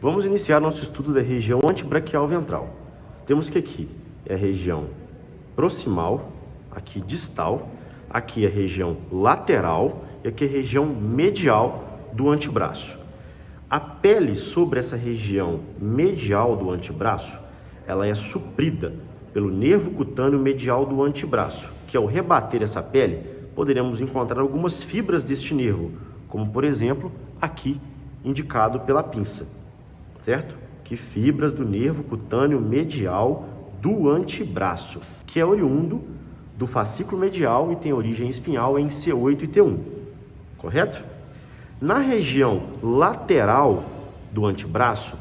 Vamos iniciar nosso estudo da região antebraquial ventral. Temos que aqui é a região proximal, aqui distal, aqui é a região lateral e aqui é a região medial do antebraço. A pele sobre essa região medial do antebraço, ela é suprida pelo nervo cutâneo medial do antebraço, que ao rebater essa pele, poderemos encontrar algumas fibras deste nervo, como por exemplo, aqui indicado pela pinça, certo? Que fibras do nervo cutâneo medial do antebraço, que é oriundo do fascículo medial e tem origem espinhal em C8 e T1, correto? Na região lateral do antebraço,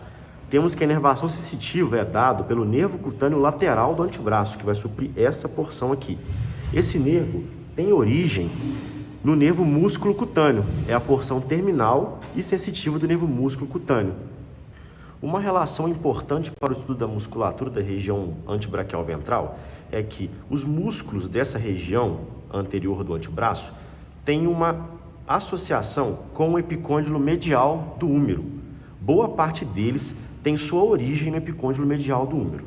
temos que a inervação sensitiva é dada pelo nervo cutâneo lateral do antebraço, que vai suprir essa porção aqui. Esse nervo tem origem no nervo músculo cutâneo, é a porção terminal e sensitiva do nervo músculo cutâneo. Uma relação importante para o estudo da musculatura da região antebraquial ventral é que os músculos dessa região anterior do antebraço têm uma associação com o epicôndilo medial do úmero. Boa parte deles tem sua origem no epicôndilo medial do úmero.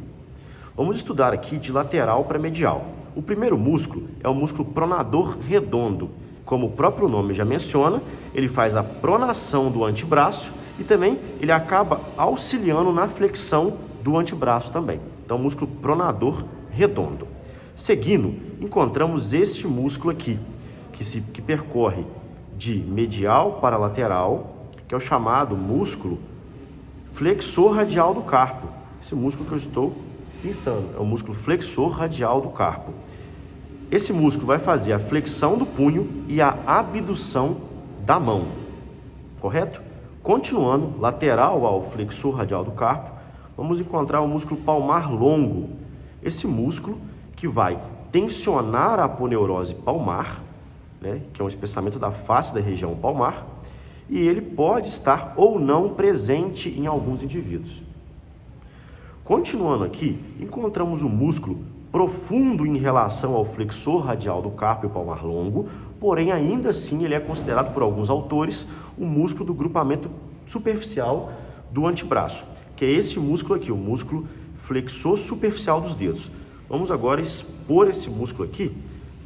Vamos estudar aqui de lateral para medial. O primeiro músculo é o músculo pronador redondo. Como o próprio nome já menciona, ele faz a pronação do antebraço e também ele acaba auxiliando na flexão do antebraço também. Então, músculo pronador redondo. Seguindo, encontramos este músculo aqui, que percorre de medial para lateral, que é o chamado músculo flexor radial do carpo. Esse músculo que eu estou pensando é o músculo flexor radial do carpo. Esse músculo vai fazer a flexão do punho e a abdução da mão, correto? Continuando, lateral ao flexor radial do carpo, vamos encontrar o músculo palmar longo. Esse músculo que vai tensionar a aponeurose palmar, que é um espessamento da face da região palmar, e ele pode estar ou não presente em alguns indivíduos. Continuando aqui, encontramos o músculo profundo em relação ao flexor radial do carpo e palmar longo, porém ainda assim ele é considerado por alguns autores o músculo do grupamento superficial do antebraço, que é esse músculo aqui, o músculo flexor superficial dos dedos. Vamos agora expor esse músculo aqui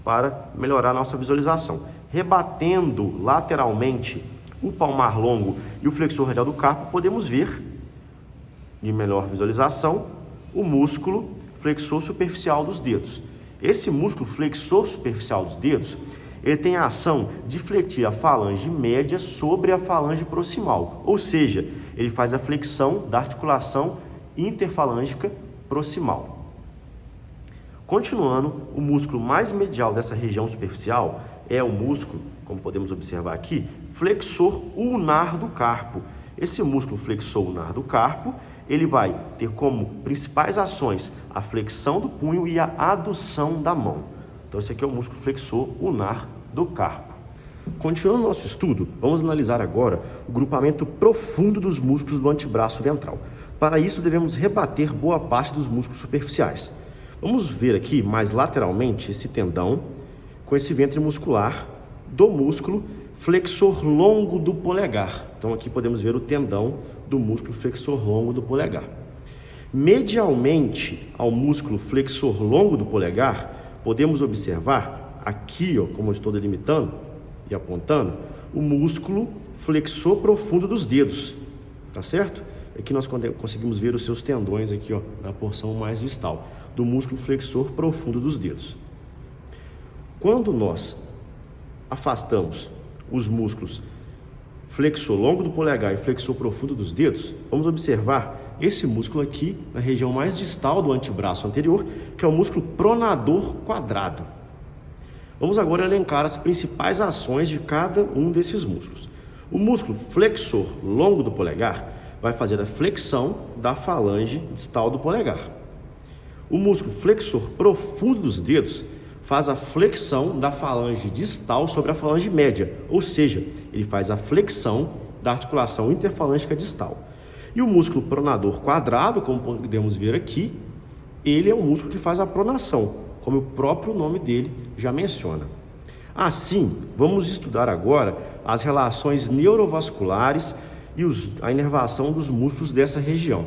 para melhorar a nossa visualização. Rebatendo lateralmente o palmar longo e o flexor radial do carpo, podemos ver, de melhor visualização, o músculo flexor superficial dos dedos. Esse músculo flexor superficial dos dedos, ele tem a ação de fletir a falange média sobre a falange proximal, ou seja, ele faz a flexão da articulação interfalângica proximal. Continuando, o músculo mais medial dessa região superficial é o músculo, como podemos observar aqui, flexor ulnar do carpo. Esse músculo flexor ulnar do carpo, ele vai ter como principais ações a flexão do punho e a adução da mão. Então, esse aqui é o músculo flexor ulnar do carpo. Continuando nosso estudo, vamos analisar agora o grupamento profundo dos músculos do antebraço ventral. Para isso, devemos rebater boa parte dos músculos superficiais. Vamos ver aqui mais lateralmente esse tendão com esse ventre muscular do músculo flexor longo do polegar. Então aqui podemos ver o tendão do músculo flexor longo do polegar. Medialmente ao músculo flexor longo do polegar, podemos observar aqui, como eu estou delimitando e apontando, o músculo flexor profundo dos dedos, tá certo? Aqui nós conseguimos ver os seus tendões aqui, na porção mais distal do músculo flexor profundo dos dedos. Quando nós afastamos os músculos flexor longo do polegar e flexor profundo dos dedos, vamos observar esse músculo aqui na região mais distal do antebraço anterior, que é o músculo pronador quadrado. Vamos agora elencar as principais ações de cada um desses músculos. O músculo flexor longo do polegar vai fazer a flexão da falange distal do polegar. O músculo flexor profundo dos dedos faz a flexão da falange distal sobre a falange média, ou seja, ele faz a flexão da articulação interfalângica distal. E o músculo pronador quadrado, como podemos ver aqui, ele é um músculo que faz a pronação, como o próprio nome dele já menciona. Assim, vamos estudar agora as relações neurovasculares e a inervação dos músculos dessa região.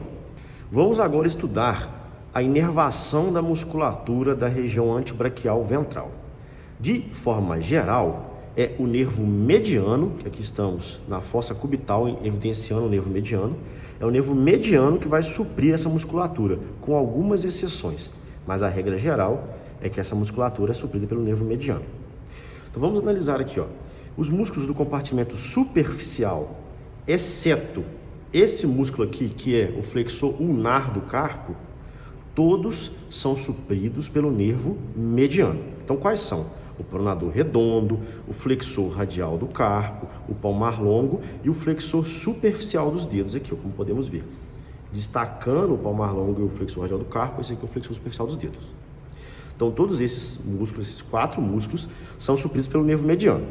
Vamos agora estudar a inervação da musculatura da região antebraquial ventral. De forma geral, é o nervo mediano, que aqui estamos na fossa cubital evidenciando o nervo mediano, é o nervo mediano que vai suprir essa musculatura, com algumas exceções, mas a regra geral é que essa musculatura é suprida pelo nervo mediano. Então vamos analisar aqui, ó, os músculos do compartimento superficial, exceto esse músculo aqui, que é o flexor ulnar do carpo, todos são supridos pelo nervo mediano. Então quais são? O pronador redondo, o flexor radial do carpo, o palmar longo e o flexor superficial dos dedos aqui, ó, como podemos ver. Destacando o palmar longo e o flexor radial do carpo, esse aqui é o flexor superficial dos dedos. Então todos esses músculos, esses 4 músculos, são supridos pelo nervo mediano.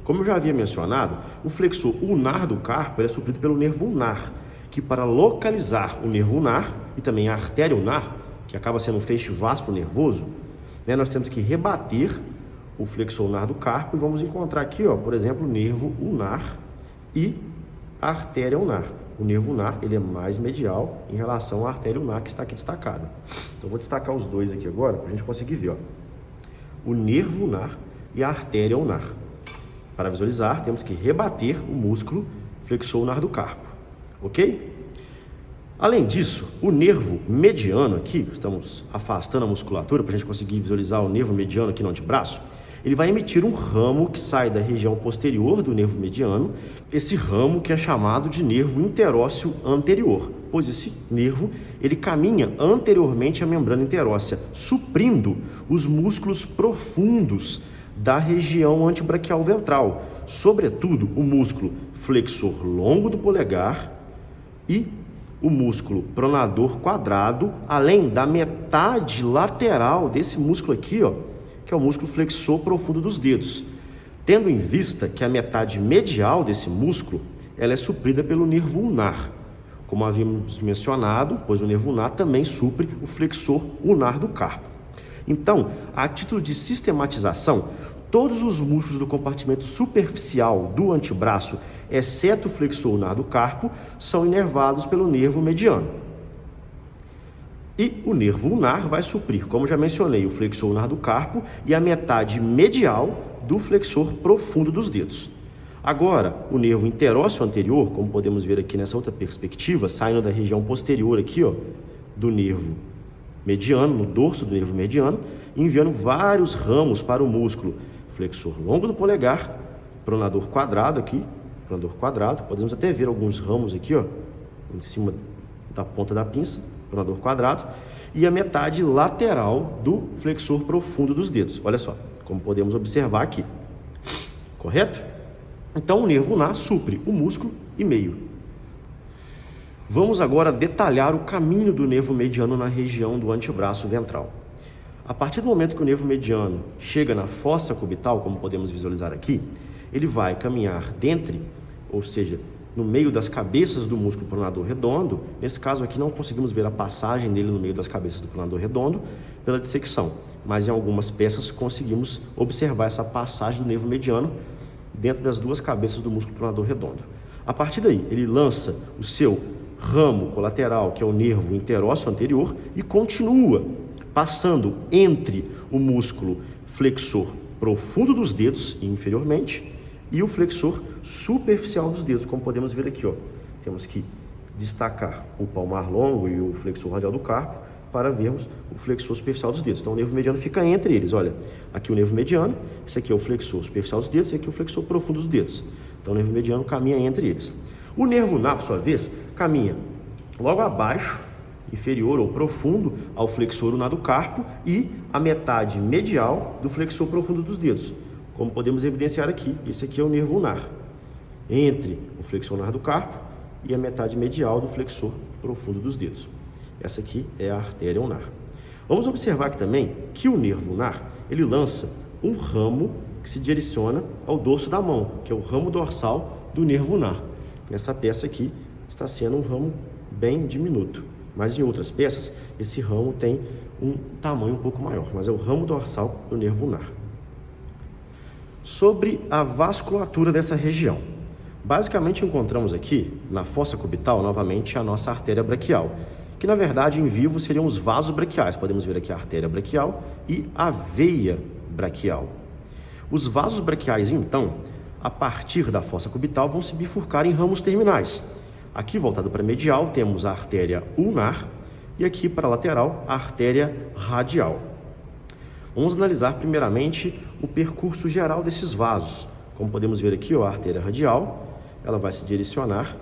Como eu já havia mencionado, o flexor ulnar do carpo é suprido pelo nervo ulnar, que para localizar o nervo ulnar e também a artéria ulnar, que acaba sendo um feixe vasco nervoso, né, nós temos que rebater o flexor ulnar do carpo e vamos encontrar aqui, ó, por exemplo, o nervo ulnar e a artéria ulnar. O nervo ulnar ele é mais medial em relação à artéria ulnar que está aqui destacada. Então vou destacar os dois aqui agora para a gente conseguir ver, ó, o nervo ulnar e a artéria ulnar. Para visualizar, temos que rebater o músculo flexor ulnar do carpo, ok? Além disso, o nervo mediano aqui, estamos afastando a musculatura para a gente conseguir visualizar o nervo mediano aqui no antebraço, ele vai emitir um ramo que sai da região posterior do nervo mediano, esse ramo que é chamado de nervo interósseo anterior, pois esse nervo ele caminha anteriormente à membrana interóssea, suprindo os músculos profundos da região antebraquial ventral, sobretudo o músculo flexor longo do polegar e o músculo pronador quadrado, além da metade lateral desse músculo aqui, ó, que é o músculo flexor profundo dos dedos, tendo em vista que a metade medial desse músculo ela é suprida pelo nervo ulnar, como havíamos mencionado, pois o nervo ulnar também supre o flexor ulnar do carpo. Então, a título de sistematização, todos os músculos do compartimento superficial do antebraço, exceto o flexor ulnar do carpo, são inervados pelo nervo mediano. E o nervo ulnar vai suprir, como já mencionei, o flexor ulnar do carpo e a metade medial do flexor profundo dos dedos. Agora, o nervo interósseo anterior, como podemos ver aqui nessa outra perspectiva, saindo da região posterior aqui, ó, do nervo mediano, no dorso do nervo mediano, enviando vários ramos para o músculo flexor longo do polegar, pronador quadrado aqui, pronador quadrado, podemos até ver alguns ramos aqui, ó, em cima da ponta da pinça, pronador quadrado, e a metade lateral do flexor profundo dos dedos. Olha só, como podemos observar aqui. Correto? Então, o nervo ulnar supre o músculo e meio. Vamos agora detalhar o caminho do nervo mediano na região do antebraço ventral. A partir do momento que o nervo mediano chega na fossa cubital, como podemos visualizar aqui, ele vai caminhar dentre, ou seja, no meio das cabeças do músculo pronador redondo. Nesse caso aqui não conseguimos ver a passagem dele no meio das cabeças do pronador redondo pela dissecção, mas em algumas peças conseguimos observar essa passagem do nervo mediano dentro das duas cabeças do músculo pronador redondo. A partir daí, ele lança o seu ramo colateral, que é o nervo interósseo anterior, e continua passando entre o músculo flexor profundo dos dedos, inferiormente, e o flexor superficial dos dedos, como podemos ver aqui, ó. Temos que destacar o palmar longo e o flexor radial do carpo para vermos o flexor superficial dos dedos. Então o nervo mediano fica entre eles, olha, aqui o nervo mediano, esse aqui é o flexor superficial dos dedos e aqui é o flexor profundo dos dedos. Então o nervo mediano caminha entre eles. O nervo ulnar, por sua vez, caminha logo abaixo, inferior ou profundo ao flexor ulnar do carpo e a metade medial do flexor profundo dos dedos. Como podemos evidenciar aqui, esse aqui é o nervo ulnar, entre o flexor ulnar do carpo e a metade medial do flexor profundo dos dedos. Essa aqui é a artéria ulnar. Vamos observar aqui também que o nervo ulnar, ele lança um ramo que se direciona ao dorso da mão, que é o ramo dorsal do nervo ulnar. Nessa peça aqui está sendo um ramo bem diminuto, mas em outras peças esse ramo tem um tamanho um pouco maior, mas é o ramo dorsal do nervo ulnar. Sobre a vasculatura dessa região, Basicamente encontramos aqui, na fossa cubital, novamente a nossa artéria braquial, que na verdade em vivo seriam os vasos braquiais. Podemos ver aqui a artéria braquial e a veia braquial. Os vasos braquiais, então, a partir da fossa cubital, vão se bifurcar em ramos terminais. Aqui, voltado para a medial, temos a artéria ulnar e aqui para a lateral, a artéria radial. Vamos analisar primeiramente o percurso geral desses vasos. Como podemos ver aqui, a artéria radial, ela vai se direcionar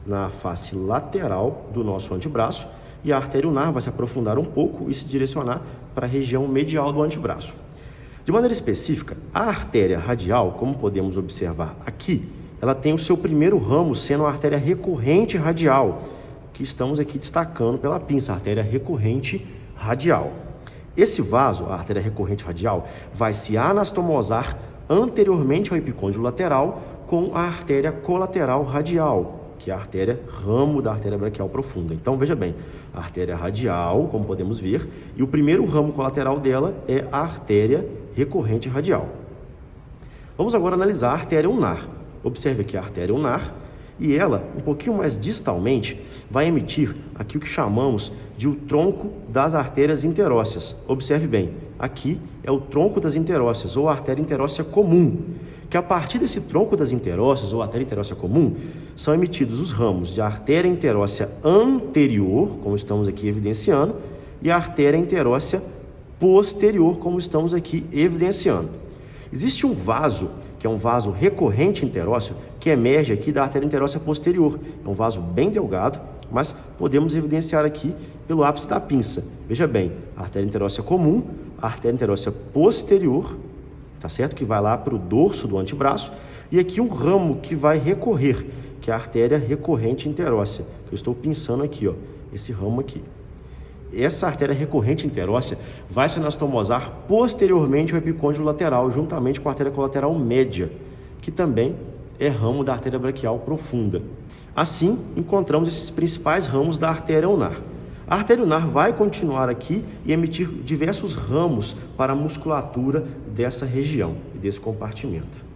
na face lateral do nosso antebraço e a artéria ulnar vai se aprofundar um pouco e se direcionar para a região medial do antebraço. De maneira específica, a artéria radial, como podemos observar aqui, ela tem o seu primeiro ramo sendo a artéria recorrente radial, que estamos aqui destacando pela pinça, a artéria recorrente radial. Esse vaso, a artéria recorrente radial, vai se anastomosar anteriormente ao epicôndilo lateral com a artéria colateral radial, que é a artéria ramo da artéria braquial profunda. Então, veja bem, a artéria radial, como podemos ver, e o primeiro ramo colateral dela é a artéria recorrente radial. Vamos agora analisar a artéria ulnar. Observe aqui a artéria ulnar e ela, um pouquinho mais distalmente, vai emitir aqui o que chamamos de o tronco das artérias interósseas. Observe bem, aqui é o tronco das interósseas ou a artéria interóssea comum, que a partir desse tronco das interósseas ou artéria interóssea comum, são emitidos os ramos de artéria interóssea anterior, como estamos aqui evidenciando, e a artéria interóssea posterior, como estamos aqui evidenciando. Existe um vaso, que é um vaso recorrente interósseo, que emerge aqui da artéria interóssea posterior. É um vaso bem delgado, mas podemos evidenciar aqui pelo ápice da pinça. Veja bem, a artéria interóssea comum, a artéria interóssea posterior, tá certo? Que vai lá para o dorso do antebraço, e aqui um ramo que vai recorrer, que é a artéria recorrente interóssea, que eu estou pinçando aqui, ó, esse ramo aqui. Essa artéria recorrente interóssea vai se anastomosar posteriormente ao epicôndilo lateral, juntamente com a artéria colateral média, que também é ramo da artéria braquial profunda. Assim, encontramos esses principais ramos da artéria ulnar. A artéria ulnar vai continuar aqui e emitir diversos ramos para a musculatura dessa região e desse compartimento.